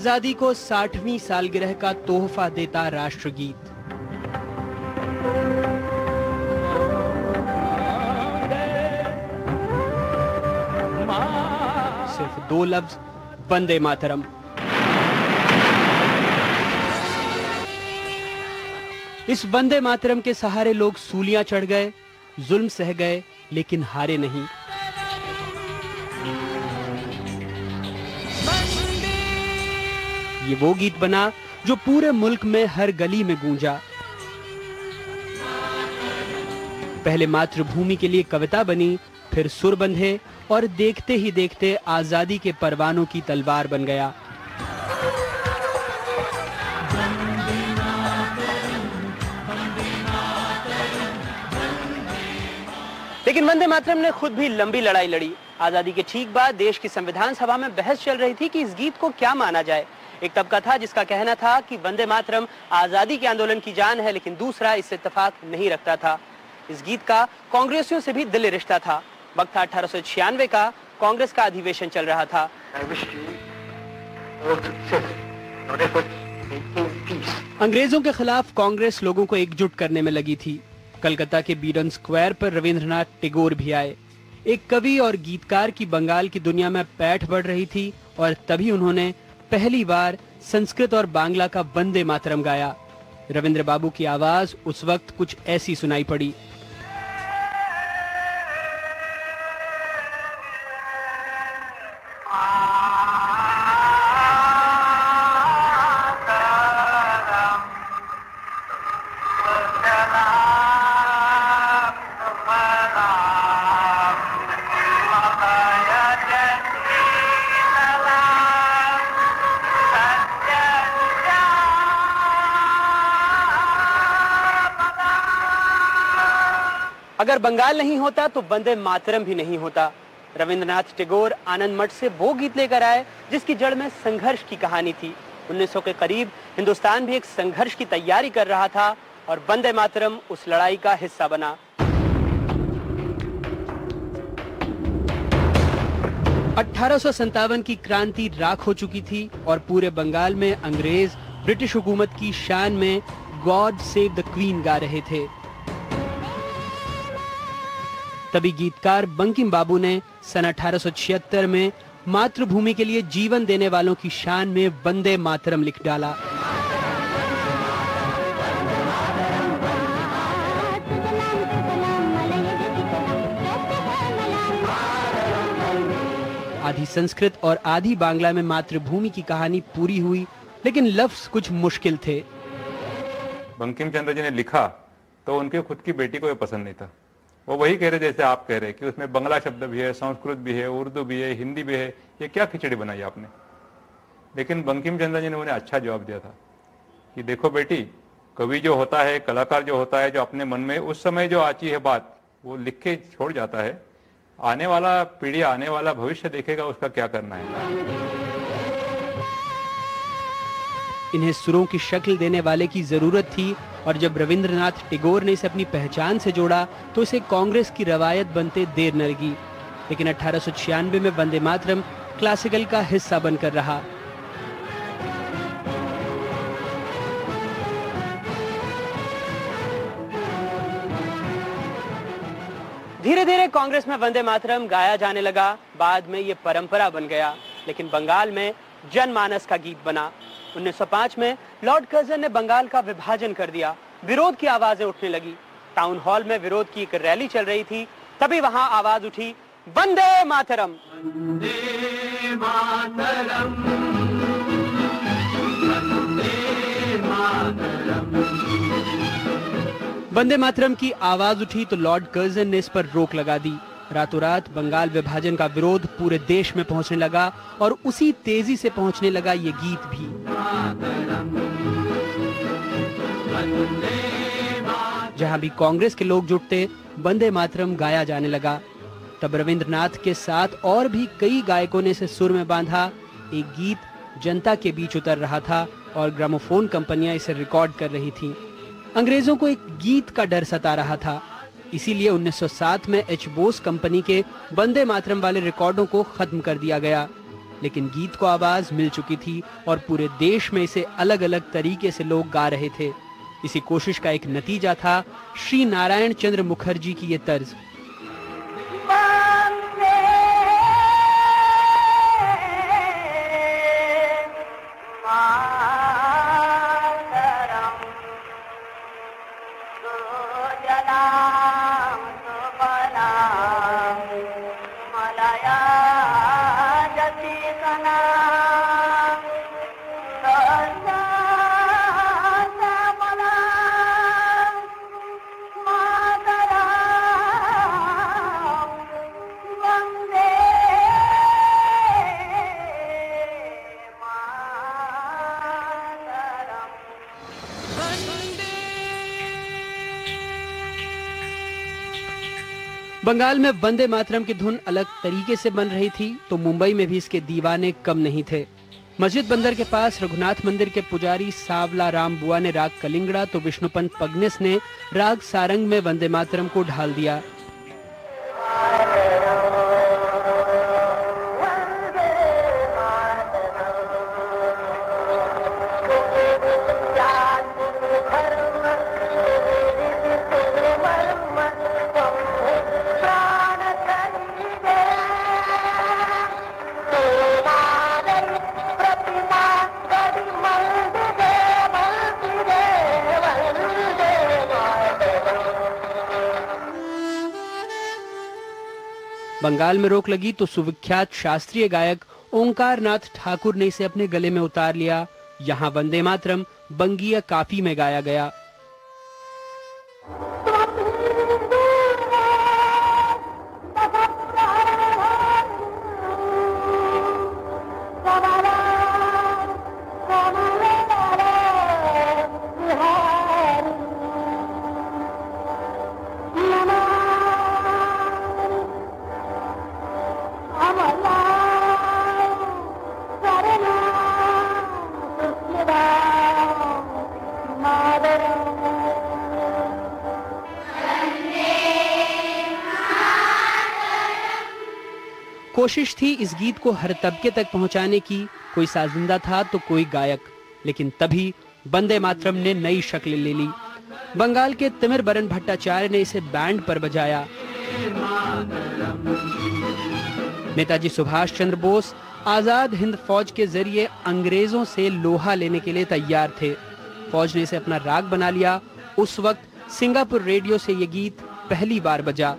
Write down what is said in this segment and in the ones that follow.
आजादी को 60वीं सालगिरह का तोहफा देता राष्ट्रगीत। सिर्फ 2 लफ्ज, वंदे मातरम। इस वंदे मातरम के सहारे लोग सूलियां चढ़ गए, जुल्म सह गए, लेकिन हारे नहीं। ये वो गीत बना जो पूरे मुल्क में हर गली में गूंजा। पहले मातृभूमि के लिए कविता बनी, फिर सुर बंधे और देखते ही देखते आजादी के परवानों की तलवार बन गया। लेकिन वंदे मातरम ने खुद भी लंबी लड़ाई लड़ी। आजादी के ठीक बाद देश की संविधान सभा में बहस चल रही थी कि इस गीत को क्या माना जाए। एक तबका था जिसका कहना था कि वंदे मातरम आजादी के आंदोलन की जान है, लेकिन दूसरा इससे इत्तेफाक नहीं रखता था। इस गीत का कांग्रेसियों से भी दिली रिश्ता था। वक्त था 1896 का, कांग्रेस का अधिवेशन चल रहा था। अंग्रेजों के खिलाफ कांग्रेस लोगों को एकजुट करने में लगी थी। कलकत्ता के बीडन स्क्वायर पर रविंद्रनाथ टैगोर भी आए। एक कवि और गीतकार की बंगाल की दुनिया में पैठ बढ़ रही थी और तभी उन्होंने पहली बार संस्कृत और बांग्ला का वंदे मातरम गाया। रविंद्र बाबू की आवाज उस वक्त कुछ ऐसी सुनाई पड़ी। अगर बंगाल नहीं होता तो वंदे मातरम भी नहीं होता। रविंद्रनाथ टैगोर आनंद मठ से वो गीत लेकर आए जिसकी जड़ में संघर्ष की कहानी थी। 1900 के करीब हिंदुस्तान भी एक संघर्ष की तैयारी कर रहा था और वंदे मातरम उस लड़ाई का हिस्सा बना। 1857 की क्रांति राख हो चुकी थी और पूरे बंगाल में अंग्रेज ब्रिटिश हुकूमत की शान में गॉड सेव द क्वीन गा रहे थे। तभी गीतकार बंकिम बाबू ने सन 1876 में मातृभूमि के लिए जीवन देने वालों की शान में वंदे मातरम लिख डाला। आधी संस्कृत और आधी बांग्ला में मातृभूमि की कहानी पूरी हुई, लेकिन लफ्ज कुछ मुश्किल थे। बंकिम चंद्र जी ने लिखा तो उनके खुद की बेटी को ये पसंद नहीं था। वो वही कह रहे जैसे आप कह रहे कि उसमें बंगला शब्द भी है, संस्कृत भी है, उर्दू भी है, हिंदी भी है, ये क्या खिचड़ी बनाई आपने। लेकिन बंकिम चंद्र जी ने उन्हें अच्छा जवाब दिया था कि देखो बेटी, कवि जो होता है, कलाकार जो होता है, जो अपने मन में उस समय जो आती है बात वो लिख के छोड़ जाता है। आने वाला पीढ़ी, आने वाला भविष्य देखेगा उसका क्या करना है। इन्हें सुरों की शक्ल देने वाले की जरूरत थी और जब रविंद्रनाथ टैगोर ने इसे अपनी पहचान से जोड़ा तो इसे कांग्रेस की रवायत बनते देर न लगी। लेकिन 1896 में वंदे मातरम क्लासिकल का हिस्सा बनकर रहा। धीरे धीरे कांग्रेस में वंदे मातरम गाया जाने लगा। बाद में ये परंपरा बन गया, लेकिन बंगाल में जनमानस का गीत बना। 1905 में लॉर्ड कर्जन ने बंगाल का विभाजन कर दिया। विरोध की आवाजें उठने लगी। टाउन हॉल में विरोध की एक रैली चल रही थी, तभी वहां आवाज उठी, वंदे मातरम। वंदे मातरम, वंदे मातरम। वंदे मातरम की आवाज उठी तो लॉर्ड कर्जन ने इस पर रोक लगा दी। रातों रात बंगाल विभाजन का विरोध पूरे देश में पहुंचने लगा और उसी तेजी से पहुंचने लगा ये गीत भी। जहां भी कांग्रेस के लोग जुटते, वंदे मातरम गाया जाने लगा। तब रविंद्रनाथ के साथ और भी कई गायकों ने इसे सुर में बांधा। एक गीत जनता के बीच उतर रहा था और ग्रामोफोन कंपनियां इसे रिकॉर्ड कर रही थीं। अंग्रेजों को एक गीत का डर सता रहा था, इसीलिए 1907 में एच बोस कंपनी के वंदे मातरम वाले रिकॉर्डों को खत्म कर दिया गया। लेकिन गीत को आवाज मिल चुकी थी और पूरे देश में इसे अलग अलग तरीके से लोग गा रहे थे। इसी कोशिश का एक नतीजा था श्री नारायण चंद्र मुखर्जी की ये तर्ज। बंगाल में वंदे मातरम की धुन अलग तरीके से बन रही थी तो मुंबई में भी इसके दीवाने कम नहीं थे। मस्जिद बंदर के पास रघुनाथ मंदिर के पुजारी सावला राम बुआ ने राग कलिंगड़ा तो विष्णुपंत पगनेस ने राग सारंग में वंदे मातरम को ढाल दिया। बंगाल में रोक लगी तो सुविख्यात शास्त्रीय गायक ओंकार नाथ ठाकुर ने इसे अपने गले में उतार लिया। यहाँ वंदे मातरम बंगीय काफी में गाया गया। कोशिश थी इस गीत को हर तबके तक पहुंचाने की। कोई साजिंदा था तो कोई गायक, लेकिन तभी वंदे मातरम ने नई शक्ल ले ली। बंगाल के तिमिर बरन भट्टाचार्य ने इसे बैंड पर बजाया। नेताजी सुभाष चंद्र बोस आजाद हिंद फौज के जरिए अंग्रेजों से लोहा लेने के लिए तैयार थे। फौज ने इसे अपना राग बना लिया। उस वक्त सिंगापुर रेडियो से ये गीत पहली बार बजा।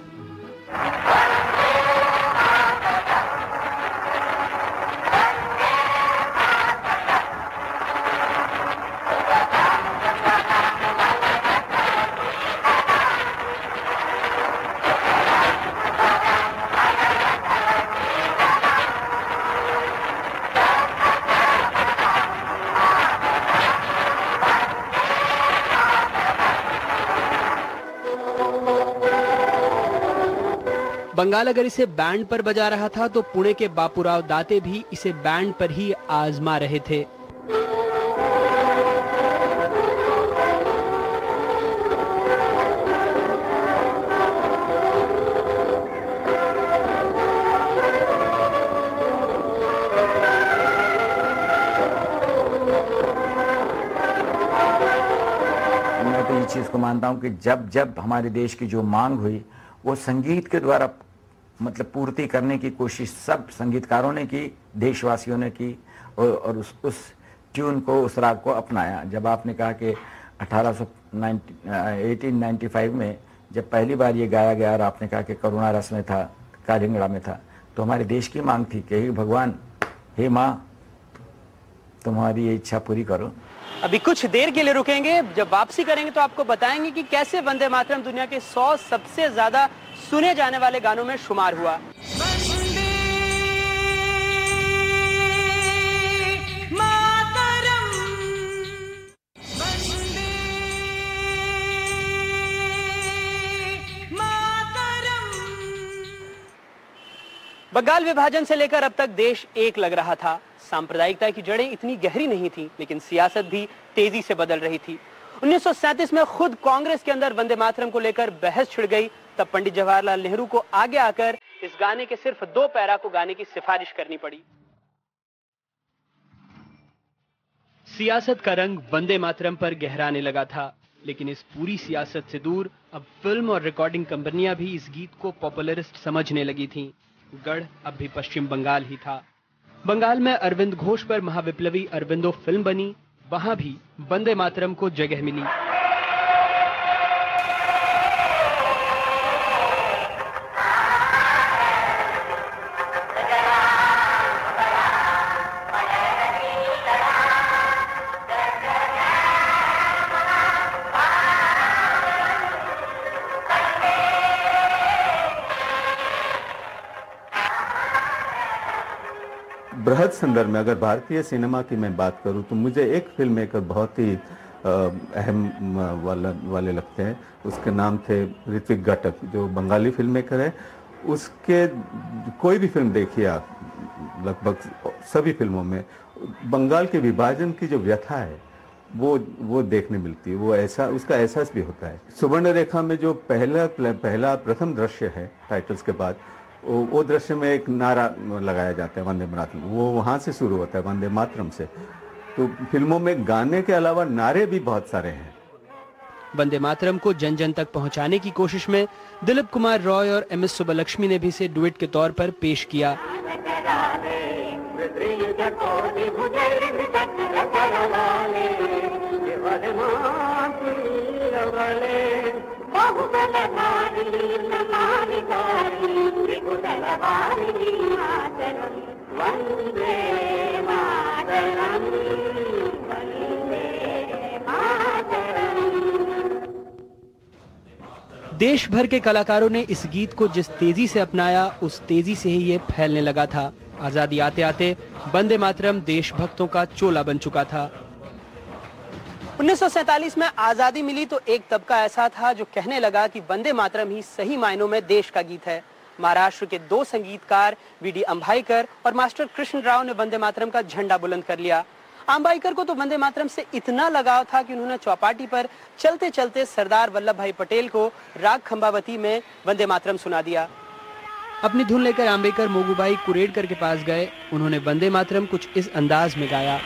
बंगाल अगर इसे बैंड पर बजा रहा था तो पुणे के बापूराव दाते भी इसे बैंड पर ही आजमा रहे थे। मैं तो ये चीज को मानता हूं कि जब हमारे देश की जो मांग हुई वो संगीत के द्वारा मतलब पूर्ति करने की कोशिश सब संगीतकारों ने की, देशवासियों ने की और उस ट्यून को, उस राग को अपनाया। जब आपने कहा कि 1895 में जब पहली बार ये गाया गया और आपने कहा कि करुणा रस में था, कालिंगड़ा में था, तो हमारे देश की मांग थी कि हे भगवान, हे माँ, तुम्हारी ये इच्छा पूरी करो। अभी कुछ देर के लिए रुकेंगे। जब वापसी करेंगे तो आपको बताएंगे कि कैसे वंदे मातरम दुनिया के 100 सबसे ज्यादा सुने जाने वाले गानों में शुमार हुआ। बंगाल विभाजन से लेकर अब तक देश एक लग रहा था। सांप्रदायिकता की जड़ें इतनी गहरी नहीं थी, लेकिन सियासत भी तेजी से बदल रही थी। 1937 में खुद कांग्रेस के अंदर वंदे मातरम को लेकर बहस छिड़ गई। तब पंडित जवाहरलाल नेहरू को आगे आकर इस गाने के सिर्फ 2 पैरा को गाने की सिफारिश करनी पड़ी। सियासत का रंग वंदे मातरम पर गहराने लगा था, लेकिन इस पूरी सियासत से दूर अब फिल्म और रिकॉर्डिंग कंपनियां भी इस गीत को पॉपुलरिस्ट समझने लगी थीं। गढ़ अब भी पश्चिम बंगाल ही था। बंगाल में अरविंद घोष पर महाविप्लवी अरविंदो फिल्म बनी, वहां भी वंदे मातरम को जगह मिली। बृहद संदर्भ में अगर भारतीय सिनेमा की मैं बात करूं तो मुझे एक फिल्म मेकर बहुत ही अहम वाले लगते हैं। उसके नाम थे ऋत्विक घटक, जो बंगाली फिल्म मेकर है। उसके कोई भी फिल्म देखिए आप, लगभग सभी फिल्मों में बंगाल के विभाजन की जो व्यथा है वो देखने मिलती है। वो ऐसा उसका एहसास भी होता है। सुवर्ण रेखा में जो पहला प्रथम दृश्य है टाइटल्स के बाद, वो दृश्य में एक नारा लगाया जाता है वंदे मातरम, वो वहां से शुरू होता है, वंदे मातरम से। तो फिल्मों में गाने के अलावा नारे भी बहुत सारे हैं। वंदे मातरम को जन जन तक पहुंचाने की कोशिश में दिलीप कुमार रॉय और एम एस सुब्बलक्ष्मी ने भी इसे डुएट के तौर पर पेश किया। देश भर के कलाकारों ने इस गीत को जिस तेजी से अपनाया, उस तेजी से ही ये फैलने लगा था। आजादी आते आते वंदे मातरम देशभक्तों का चोला बन चुका था। 1947 में आजादी मिली तो एक तबका ऐसा था जो कहने लगा कि वंदे मातरम ही सही मायनों में देश का गीत है। महाराष्ट्र के दो संगीतकार वीडी अंबाईकर और मास्टर कृष्ण राव ने वंदे मातरम का झंडा बुलंद कर लिया। अंबाईकर को तो वंदे मातरम से इतना लगाव था कि उन्होंने चौपाटी पर चलते चलते सरदार वल्लभ भाई पटेल को राग खंबावती में वंदे मातरम सुना दिया। अपनी धुन लेकर अंबाईकर मोगूबाई कुरेडकर के पास गए। उन्होंने वंदे मातरम कुछ इस अंदाज में गाया।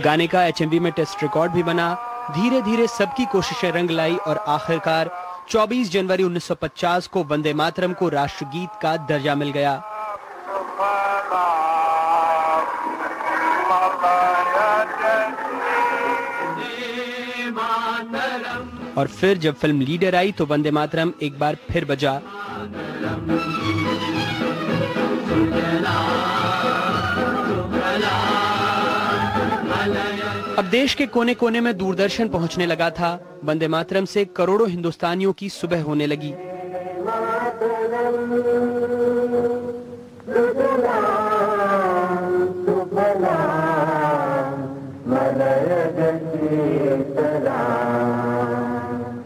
गाने का HMV में टेस्ट रिकॉर्ड भी बना। धीरे धीरे सबकी कोशिशें रंग लाई और आखिरकार 24 जनवरी 1950 को वंदे मातरम को राष्ट्रगीत का दर्जा मिल गया। और फिर जब फिल्म लीडर आई तो वंदे मातरम एक बार फिर बजा। अब देश के कोने कोने में दूरदर्शन पहुंचने लगा था। वंदे मातरम से करोड़ों हिंदुस्तानियों की सुबह होने लगी।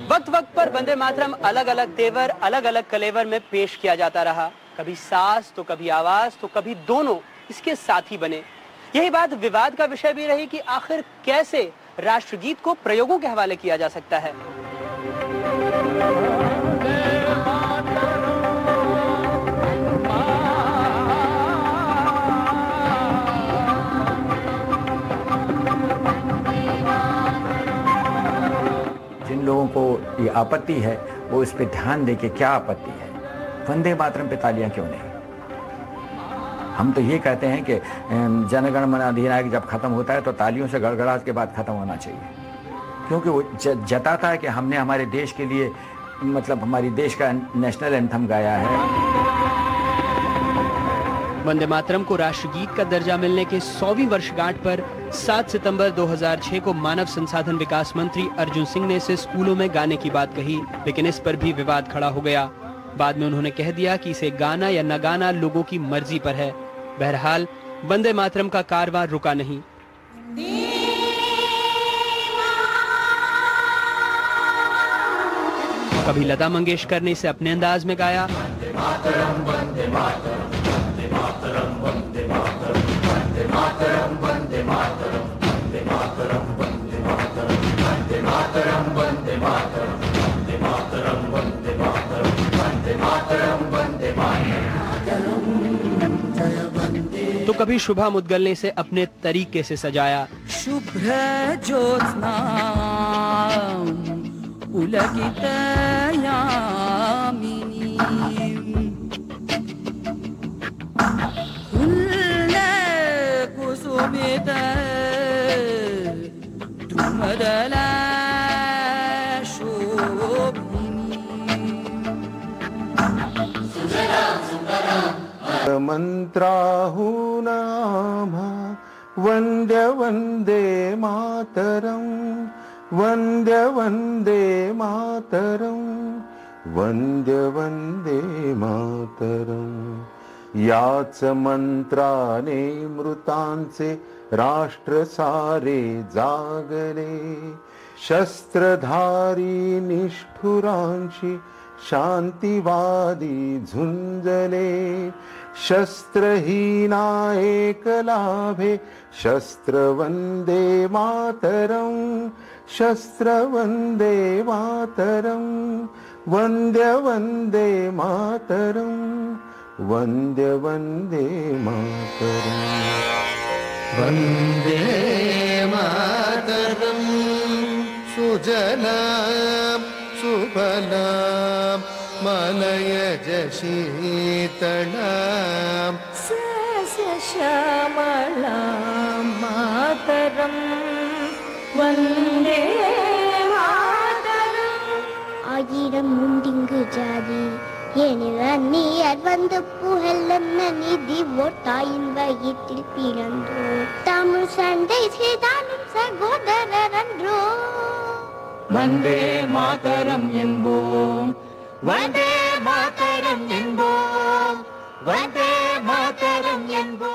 वक्त वक्त पर वंदे मातरम अलग अलग तेवर, अलग अलग कलेवर में पेश किया जाता रहा। कभी सास तो कभी आवाज तो कभी दोनों इसके साथी बने। यही बात विवाद का विषय भी रही कि आखिर कैसे राष्ट्रगीत को प्रयोगों के हवाले किया जा सकता है। जिन लोगों को ये आपत्ति है वो इस पे ध्यान दे के क्या आपत्ति है, वंदे मातरम पे तालियां क्यों नहीं? हम तो ये कहते हैं कि जनगण मन अधिनायक जब खत्म होता है तो तालियों से गड़गड़ाहट के बाद खत्म होना चाहिए, क्योंकि वो जताता है कि हमने हमारे देश के लिए, मतलब हमारी देश का नेशनल एंथम गाया है। वंदे मातरम को राष्ट्रगीत का दर्जा मिलने के 100वीं वर्षगांठ पर 7 सितंबर 2006 को मानव संसाधन विकास मंत्री अर्जुन सिंह ने इसे स्कूलों में गाने की बात कही, लेकिन इस पर भी विवाद खड़ा हो गया। बाद में उन्होंने कह दिया कि इसे गाना या न गाना लोगों की मर्जी पर है। बहरहाल वंदे मातरम का कारवां रुका नहीं। कभी लता मंगेशकर ने इसे अपने अंदाज में गाया, तो कभी शुभा मुद्गल ने इसे अपने तरीके से सजाया। शुभ्र ज्योत्स्ना पुलकित यामिनी कुसुमित द्रुमदल मंत्राहुनामा वन्द्य वन्दे मातरं, वन्द्य वन्दे मातरं, वन्द्य वन्दे मातरं। याच मंत्राने मृतांचे राष्ट्र सारे जागले, शस्त्रधारी निष्ठुरांशी शांतिवादी झुंजले। शस्त्रहीना एकलाभे शस्त्र वंदे मातरं, शस्त्र वंदे मातरं, वंद्य वंदे मातरं, वंद्य वंदे मातरं। वंदे मातरं सुजलां सुफलां मलयज शीतलां सस्यश्यामलां मातरं, वन्दे मातरं। ஆயிரம் உண்டிங்கு ஜாதி ஏனில் நீர் வந்து புகழன்ன நிதி ஓர் தாயின் வயிற்றில் பிறந்தோ, தமிழ் சண்டை செய்தாலும் சகோதரர் அன்றோ. வந்தே மாதரம் என்போம், வந்தே மாதரம் என்போம், வந்தே மாதரம் என்போம்.